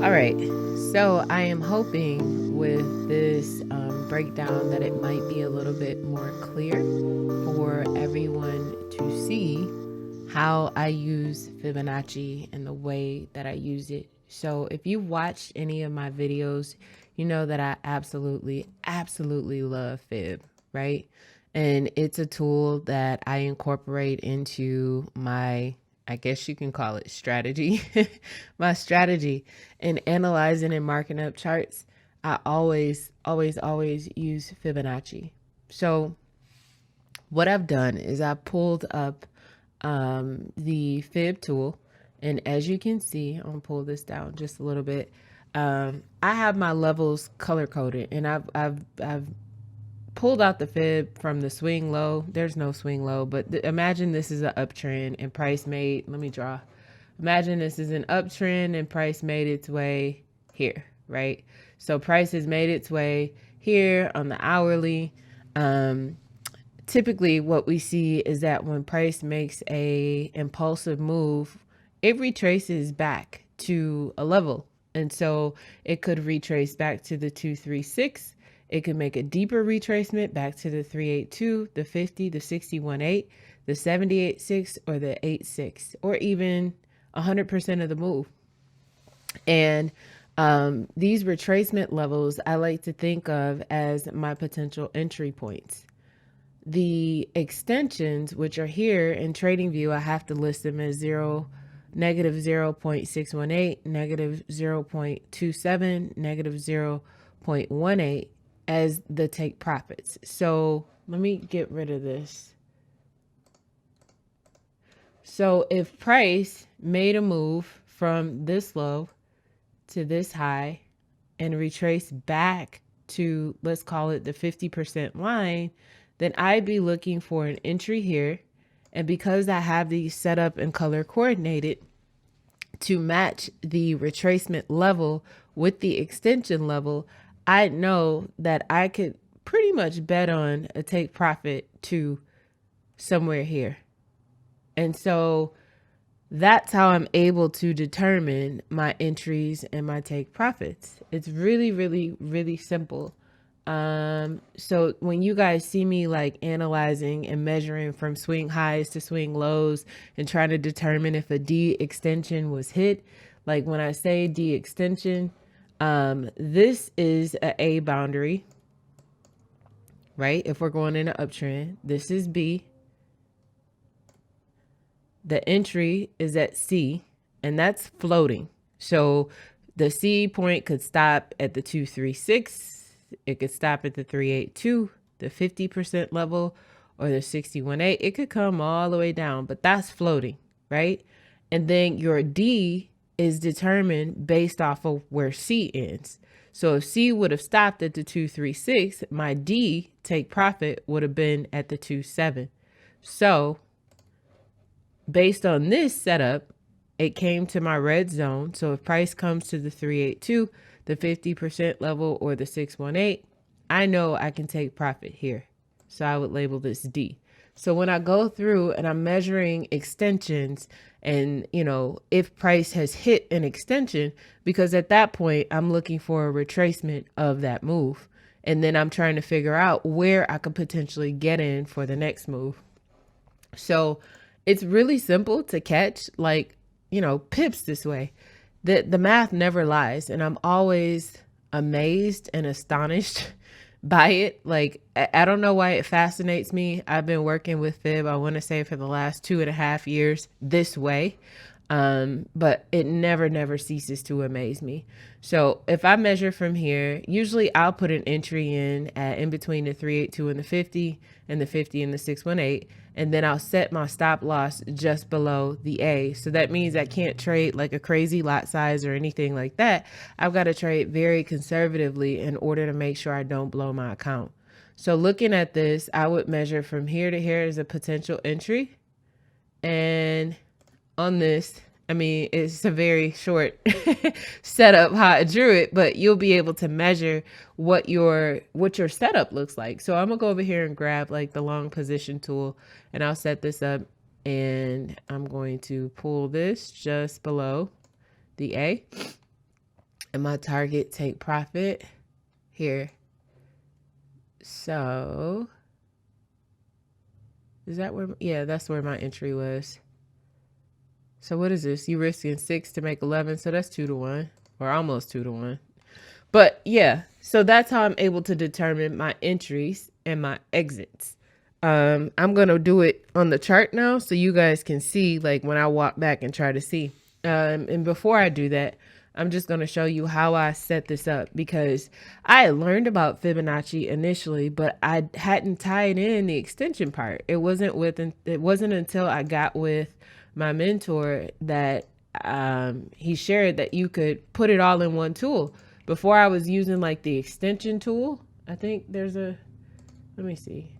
All right, so I am hoping with this breakdown that it might be a little bit more clear for everyone to see how I use Fibonacci and the way that I use it. So if you watched any of my videos, you know that I absolutely love Fib, right? And it's a tool that I incorporate into my, I guess you can call it strategy, my strategy in analyzing and marking up charts. I always use Fibonacci. So what I've done is I pulled up the Fib tool, and as you can see, I'm gonna pull this down just a little bit. I have my levels color coded, and I've pulled out the Fib from the swing low. There's no swing low, but imagine this is an uptrend and price made. Let me draw. Imagine this is an uptrend and price made its way here, right? So price has made its way here on the hourly. Typically what we see is that when price makes a impulsive move, it retraces back to a level. And so it could retrace back to the 236. It could make a deeper retracement back to the 382, the 50, the 61.8, the 78.6, or the 8.6, or even 100% of the move. And these retracement levels I like to think of as my potential entry points. The extensions, which are here in TradingView, I have to list them as negative 0.618, negative 0.27, negative 0.18 as the take profits. So let me get rid of this. So if price made a move from this low to this high and retrace back to, let's call it the 50% line, then I'd be looking for an entry here. And because I have these set up and color coordinated to match the retracement level with the extension level, I know that I could pretty much bet on a take profit to somewhere here. And so that's how I'm able to determine my entries and my take profits. It's really simple. So when you guys see me like analyzing and measuring from swing highs to swing lows and trying to determine if a D extension was hit, like when I say D extension, this is a boundary, right? If we're going in an uptrend, this is B. The entry is at C, and that's floating. So the C point could stop at the 236. It could stop at the 382, the 50% level, or the 61.8. It could come all the way down, but that's floating, right? And then your D is determined based off of where C ends. So if C would have stopped at the 236, my D take profit would have been at the 27. So based on this setup, it came to my red zone. So if price comes to the 382, the 50% level, or the 618, I know I can take profit here. So I would label this D. So when I go through and I'm measuring extensions and, you know, if price has hit an extension, because at that point I'm looking for a retracement of that move. And then I'm trying to figure out where I could potentially get in for the next move. So it's really simple to catch, like, you know, pips this way. The math never lies, and I'm always amazed and astonished by it. Like, I don't know why it fascinates me. I've been working with Fib, I want to say, for the last 2.5 years this way. But it never ceases to amaze me. So if I measure from here, usually I'll put an entry in between the 382 and the 50 and the 50 and the 618. And then I'll set my stop loss just below the A. So that means I can't trade like a crazy lot size or anything like that. I've got to trade very conservatively in order to make sure I don't blow my account. So looking at this, I would measure from here to here as a potential entry. And on this, I mean, it's a very short setup how I drew it, but you'll be able to measure what your setup looks like. So I'm gonna go over here and grab like the long position tool, and I'll set this up, and I'm going to pull this just below the A. and my target take profit here. So is that where, yeah, that's where my entry was. So what is this? You risking 6 to make 11. So that's 2 to 1, or almost 2 to 1. But yeah, so that's how I'm able to determine my entries and my exits. I'm going to do it on the chart now so you guys can see, like when I walk back and try to see. And before I do that, I'm just going to show you how I set this up, because I had learned about Fibonacci initially, but I hadn't tied in the extension part. It wasn't until I got with my mentor that he shared that you could put it all in one tool. Before, I was using like the extension tool. I think there's a, let me see,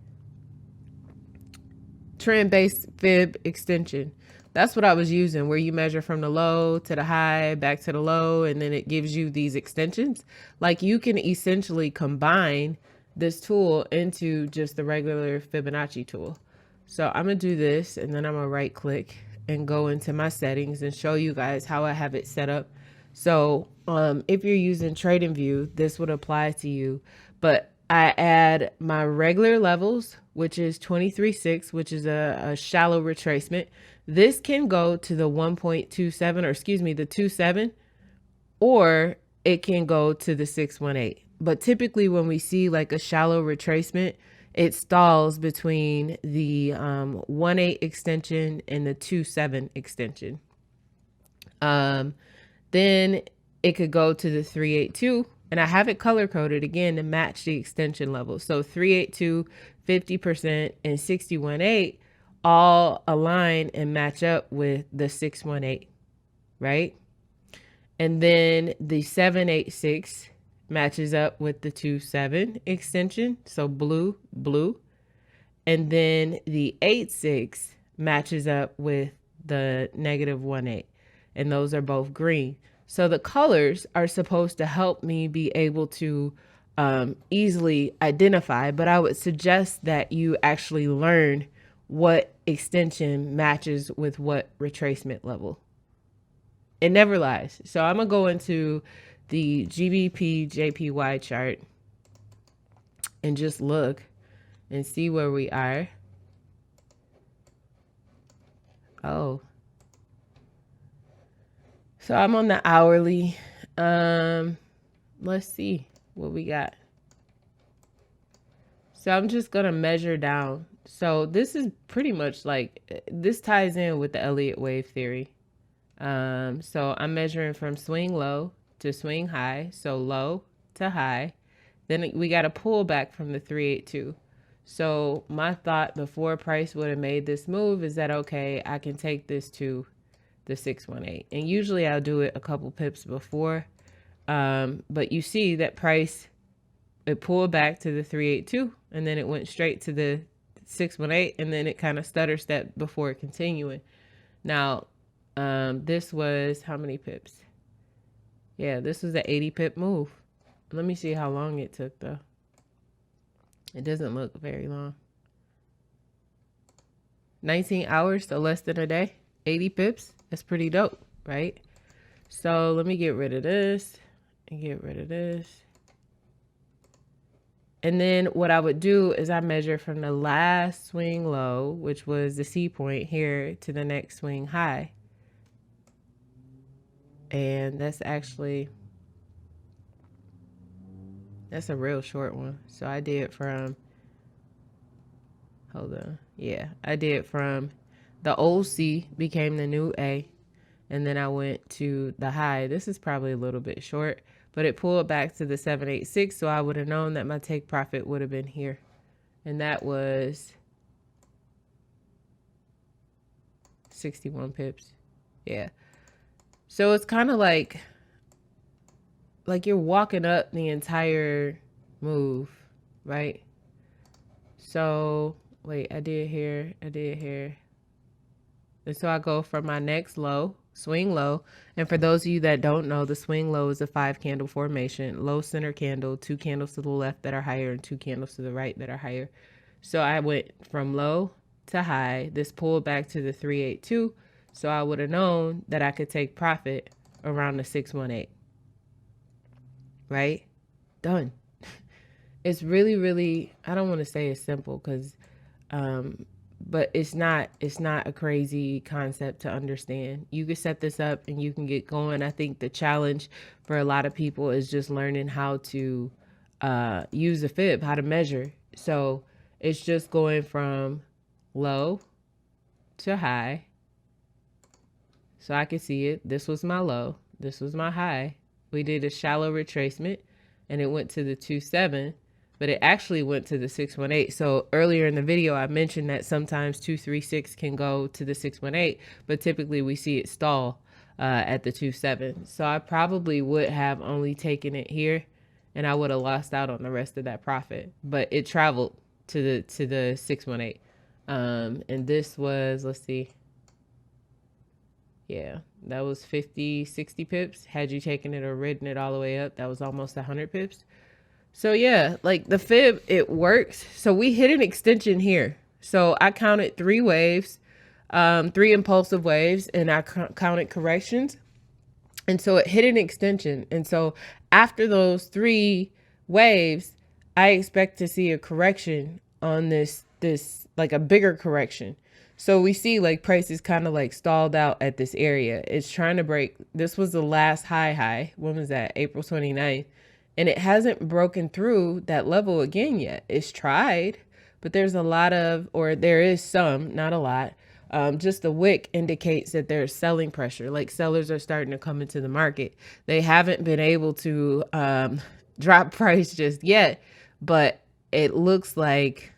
trend-based fib extension. That's what I was using, where you measure from the low to the high, back to the low, and then it gives you these extensions. Like, you can essentially combine this tool into just the regular Fibonacci tool. So I'm going to do this, and then I'm going to right click and go into my settings and show you guys how I have it set up. So if you're using TradingView, this would apply to you, but I add my regular levels, which is 23.6, which is a shallow retracement. This can go to the 1.27, or excuse me, the 27, or it can go to the 618. But typically when we see like a shallow retracement, it stalls between the 1.8 extension and the 2.7 extension. Then it could go to the 382, and I have it color coded again to match the extension level. So 382, 50%, and 618 all align and match up with the 618, right? And then the 786 matches up with the 27 extension, so blue, blue. And then the 86 matches up with the -18, and those are both green. So the colors are supposed to help me be able to easily identify, but I would suggest that you actually learn what extension matches with what retracement level. It never lies. So I'm going to go into the GBP JPY chart and just look and see where we are. Oh. So I'm on the hourly. Let's see what we got. So I'm just going to measure down. So this is pretty much like, this ties in with the Elliott wave theory. So I'm measuring from swing low to swing high. So low to high. Then we got a pull back from the 382. So my thought before price would have made this move is that, okay, I can take this to the 618. And usually I'll do it a couple pips before. But you see that price, it pulled back to the 382, and then it went straight to the 618, and then it kind of stutter stepped before continuing. Now, this was how many pips? Yeah, this was an 80 pip move. Let me see how long it took though. It doesn't look very long. 19 hours, so less than a day. 80 pips. That's pretty dope, right? So let me get rid of this and get rid of this. And then what I would do is I measure from the last swing low, which was the C point here, to the next swing high. And that's actually, that's a real short one. So I did from, hold on. Yeah, I did from the old C became the new A. And then I went to the high. This is probably a little bit short, but it pulled back to the 786. So I would have known that my take profit would have been here. And that was 61 pips. Yeah. So it's kind of like you're walking up the entire move, right? So wait, I did here. And so I go from my next low, swing low. And for those of you that don't know, the swing low is a 5 candle formation, low center candle, 2 candles to the left that are higher and 2 candles to the right that are higher. So I went from low to high. This pulled back to the 382. So I would have known that I could take profit around the 618. right? Done. It's really, really, I don't want to say it's simple because, but it's not a crazy concept to understand. You can set this up and you can get going. I think the challenge for a lot of people is just learning how to use a fib, how to measure. So it's just going from low to high. So I can see it. This was my low. This was my high. We did a shallow retracement and it went to the 2.7, but it actually went to the 618. So earlier in the video, I mentioned that sometimes 236 can go to the 618, but typically we see it stall at the 2.7. So I probably would have only taken it here and I would have lost out on the rest of that profit, but it traveled to the 618. And this was, let's see. Yeah, that was 50, 60 pips. Had you taken it or ridden it all the way up, that was almost 100 pips. So yeah, like the fib, it works. So we hit an extension here. So I counted 3 waves, 3 impulsive waves, and I counted corrections. And so it hit an extension. And so after those 3 waves, I expect to see a correction on this like a bigger correction. So we see like prices kind of like stalled out at this area. It's trying to break. This was the last high. When was that? April 29th. And it hasn't broken through that level again yet. It's tried, but there's a lot of, or there is some, not a lot. Just the wick indicates that there's selling pressure. Like sellers are starting to come into the market. They haven't been able to drop price just yet, but it looks like,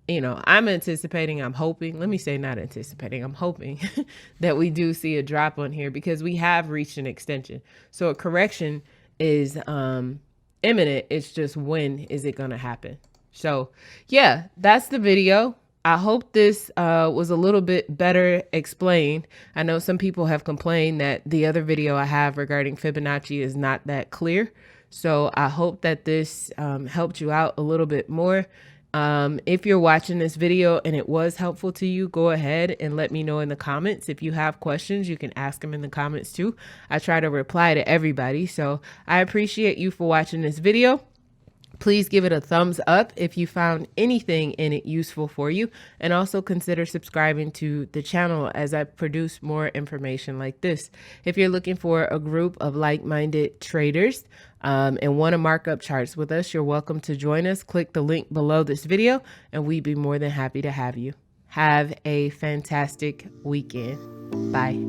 you know, I'm anticipating, I'm hoping, let me say not anticipating, I'm hoping that we do see a drop on here because we have reached an extension. So a correction is imminent. It's just when is it going to happen? So yeah, that's the video. I hope this was a little bit better explained. I know some people have complained that the other video I have regarding Fibonacci is not that clear. So I hope that this helped you out a little bit more. If you're watching this video and it was helpful to you, go ahead and let me know in the comments. If you have questions, you can ask them in the comments too. I try to reply to everybody. So I appreciate you for watching this video. Please give it a thumbs up if you found anything in it useful for you, and also consider subscribing to the channel as I produce more information like this. If you're looking for a group of like-minded traders and want to mark up charts with us, you're welcome to join us. Click the link below this video and we'd be more than happy to have you. Have a fantastic weekend. Bye.